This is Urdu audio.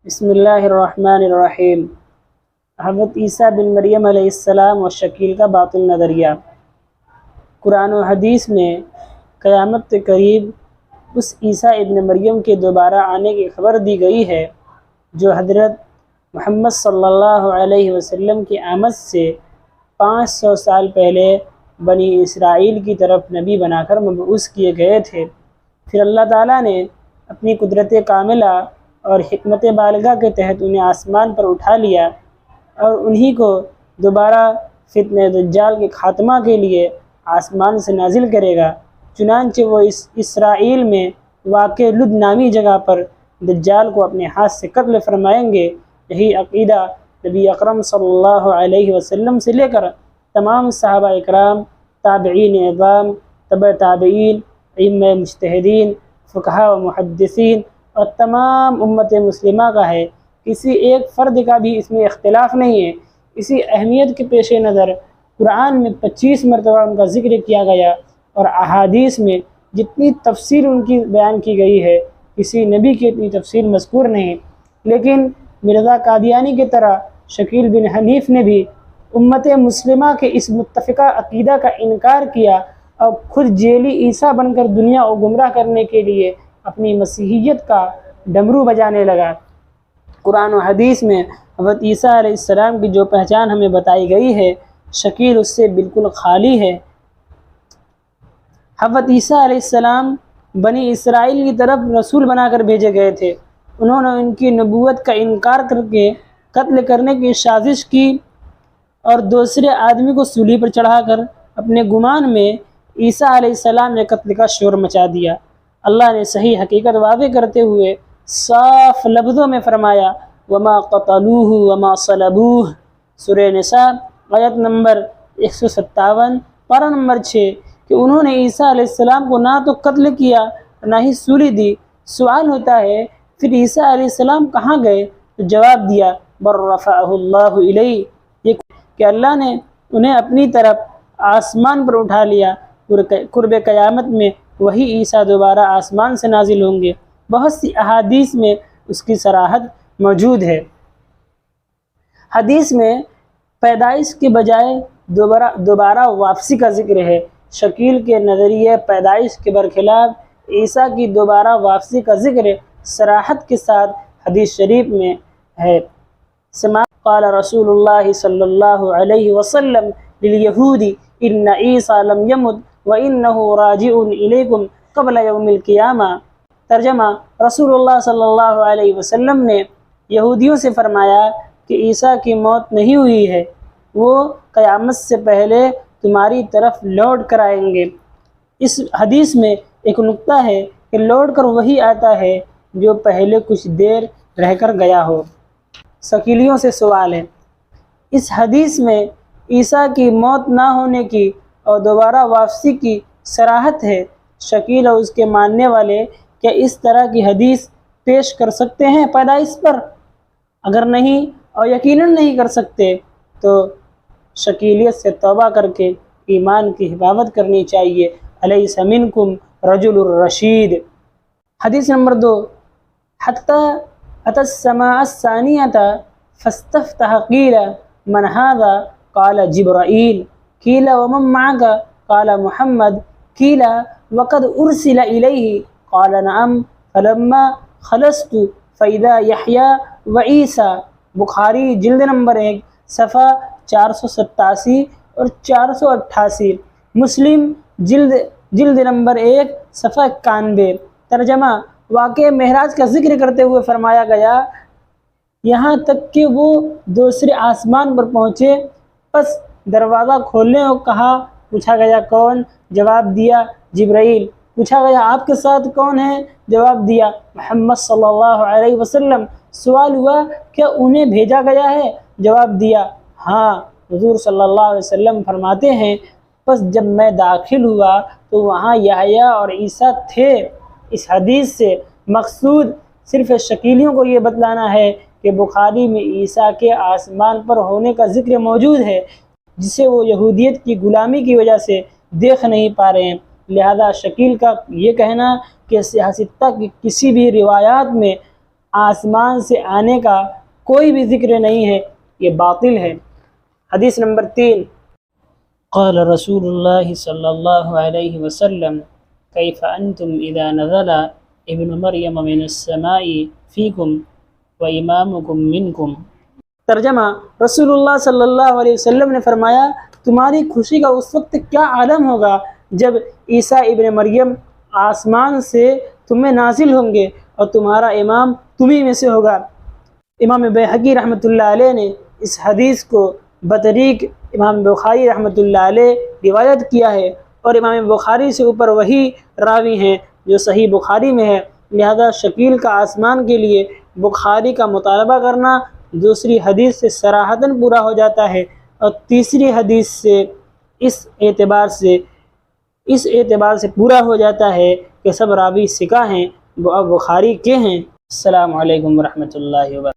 بسم اللہ الرحمن الرحیم۔ حضرت عیسیٰ بن مریم علیہ السلام و شکیل کا باطل نظریہ۔ قرآن و حدیث میں قیامت کے قریب اس عیسیٰ ابن مریم کے دوبارہ آنے کی خبر دی گئی ہے جو حضرت محمد صلی اللہ علیہ وسلم کی آمد سے 500 سال پہلے بنی اسرائیل کی طرف نبی بنا کر مبعوث کیے گئے تھے۔ پھر اللہ تعالیٰ نے اپنی قدرت کاملہ اور حکمت بالغہ کے تحت انہیں آسمان پر اٹھا لیا اور انہی کو دوبارہ فتنہ دجال کے خاتمہ کے لیے آسمان سے نازل کرے گا۔ چنانچہ وہ اسرائیل میں واقع لد نامی جگہ پر دجال کو اپنے ہاتھ سے قتل فرمائیں گے۔ یہی عقیدہ نبی اکرم صلی اللہ علیہ وسلم سے لے کر تمام صحابہ اکرام، تابعین اعظام، تبع تابعین، ائمہ مجتہدین، فقہاء و محدثین اور تمام امت مسلمہ کا ہے۔ کسی ایک فرد کا بھی اس میں اختلاف نہیں ہے۔ اسی اہمیت کے پیش نظر قرآن میں 25 مرتبہ ان کا ذکر کیا گیا اور احادیث میں جتنی تفصیل ان کی بیان کی گئی ہے کسی نبی کی اتنی تفصیل مذکور نہیں۔ لیکن مرزا قادیانی کی طرح شکیل بن حنیف نے بھی امت مسلمہ کے اس متفقہ عقیدہ کا انکار کیا اور خود جیلی عیسیٰ بن کر دنیا کو گمراہ کرنے کے لیے اپنی مسیحیت کا ڈمرو بجانے لگا۔ قرآن و حدیث میں حضرت عیسیٰ علیہ السلام کی جو پہچان ہمیں بتائی گئی ہے شکیل اس سے بالکل خالی ہے۔ حضرت عیسیٰ علیہ السلام بنی اسرائیل کی طرف رسول بنا کر بھیجے گئے تھے۔ انہوں نے ان کی نبوت کا انکار کر کے قتل کرنے کی سازش کی اور دوسرے آدمی کو سولی پر چڑھا کر اپنے گمان میں عیسیٰ علیہ السلام نے قتل کا شور مچا دیا۔ اللہ نے صحیح حقیقت واضح کرتے ہوئے صاف لفظوں میں فرمایا وما قتلوہ وما صلبوہ، سورہ نساء آیت نمبر 157 پارہ نمبر 6 کہ انہوں نے عیسیٰ علیہ السلام کو نہ تو قتل کیا نہ ہی سولی دی۔ سوال ہوتا ہے پھر عیسیٰ علیہ السلام کہاں گئے؟ تو جواب دیا بر رفعہ اللہ الیہ، یہ کہ اللہ نے انہیں اپنی طرف آسمان پر اٹھا لیا۔ قرب قیامت میں وہی عیسیٰ دوبارہ آسمان سے نازل ہوں گے۔ بہت سی احادیث میں اس کی صراحت موجود ہے۔ حدیث میں پیدائش کے بجائے دوبارہ واپسی کا ذکر ہے۔ شکیل کے نظریے پیدائش کے برخلاف عیسیٰ کی دوبارہ واپسی کا ذکر صراحت کے ساتھ حدیث شریف میں ہے۔ قال رسول اللہ صلی اللہ علیہ وسلم لليہود ان عیسیٰ لم یمت وانہ راجع الیکم قبل یوم القیامہ۔ ترجمہ: رسول اللہ صلی اللہ علیہ وسلم نے یہودیوں سے فرمایا کہ عیسیٰ کی موت نہیں ہوئی ہے، وہ قیامت سے پہلے تمہاری طرف لوٹ کر آئیں گے۔ اس حدیث میں ایک نکتہ ہے کہ لوٹ کر وہی آتا ہے جو پہلے کچھ دیر رہ کر گیا ہو۔ شکیلیوں سے سوال ہے، اس حدیث میں عیسیٰ کی موت نہ ہونے کی اور دوبارہ واپسی کی صراحت ہے۔ شکیل اور اس کے ماننے والے کیا اس طرح کی حدیث پیش کر سکتے ہیں پیدائش پر؟ اگر نہیں اور یقیناً نہیں کر سکتے تو شکیلیت سے توبہ کر کے ایمان کی حفاظت کرنی چاہیے۔ الیس منکم رجل الرشید۔ حدیث نمبر 2، حتی اتی السماء الثانیۃ فاستفتح قیل من ھذا قال جبرائیل قیل ومن معک قال محمد قیل وقد ارسل الیہ قال نعم فلما خلصت فاذا یحییٰ وعیسیٰ۔ بخاری جلد نمبر 1 صفحہ 487 اور 488، مسلم جلد نمبر 1 صفحہ 91۔ ترجمہ: واقع معراج کا ذکر کرتے ہوئے فرمایا گیا یہاں تک کہ وہ دوسرے آسمان پر پہنچے، پس دروازہ کھولنے کو کہا۔ پوچھا گیا کون؟ جواب دیا جبرائیل۔ پوچھا گیا آپ کے ساتھ کون ہے؟ جواب دیا محمد صلی اللہ علیہ وسلم۔ سوال ہوا کیا انہیں بھیجا گیا ہے؟ جواب دیا ہاں۔ حضور صلی اللہ علیہ وسلم فرماتے ہیں پس جب میں داخل ہوا تو وہاں یحییٰ اور عیسیٰ تھے۔ اس حدیث سے مقصود صرف شکیلیوں کو یہ بتلانا ہے کہ بخاری میں عیسیٰ کے آسمان پر ہونے کا ذکر موجود ہے جسے وہ یہودیت کی غلامی کی وجہ سے دیکھ نہیں پا رہے ہیں۔ لہذا شکیل کا یہ کہنا کہ صحیح ستہ کی کسی بھی روایات میں آسمان سے آنے کا کوئی بھی ذکر نہیں ہے، یہ باطل ہے۔ حدیث نمبر 3، قال رسول اللہ صلی اللہ علیہ وسلم کیف انتم اذا نزل ابن مریم من السماء فیکم و امامکم منکم۔ ترجمہ، رسول اللہ صلی اللہ علیہ وسلم نے فرمایا، تمہاری خوشی کا اس وقت کیا عالم ہوگا جب عیسیٰ ابن مریم آسمان سے تم میں نازل ہوں گے اور تمہارا امام تمہیں میں سے ہوگا۔ امام بیہقی رحمۃ اللہ علیہ نے اس حدیث کو بطریق امام بخاری رحمۃ اللہ علیہ روایت کیا ہے، اور امام بخاری سے اوپر وہی راوی ہیں جو صحیح بخاری میں ہے، لہذا شکیل کا آسمان کے لیے بخاری کا مطالبہ کرنا دوسری حدیث سے صراحتاً پورا ہو جاتا ہے، اور تیسری حدیث سے اس اعتبار سے پورا ہو جاتا ہے کہ سب راوی ثقہ ہیں، وہ بخاری کے ہیں۔ السلام علیکم ورحمۃ اللہ وبرکاتہ۔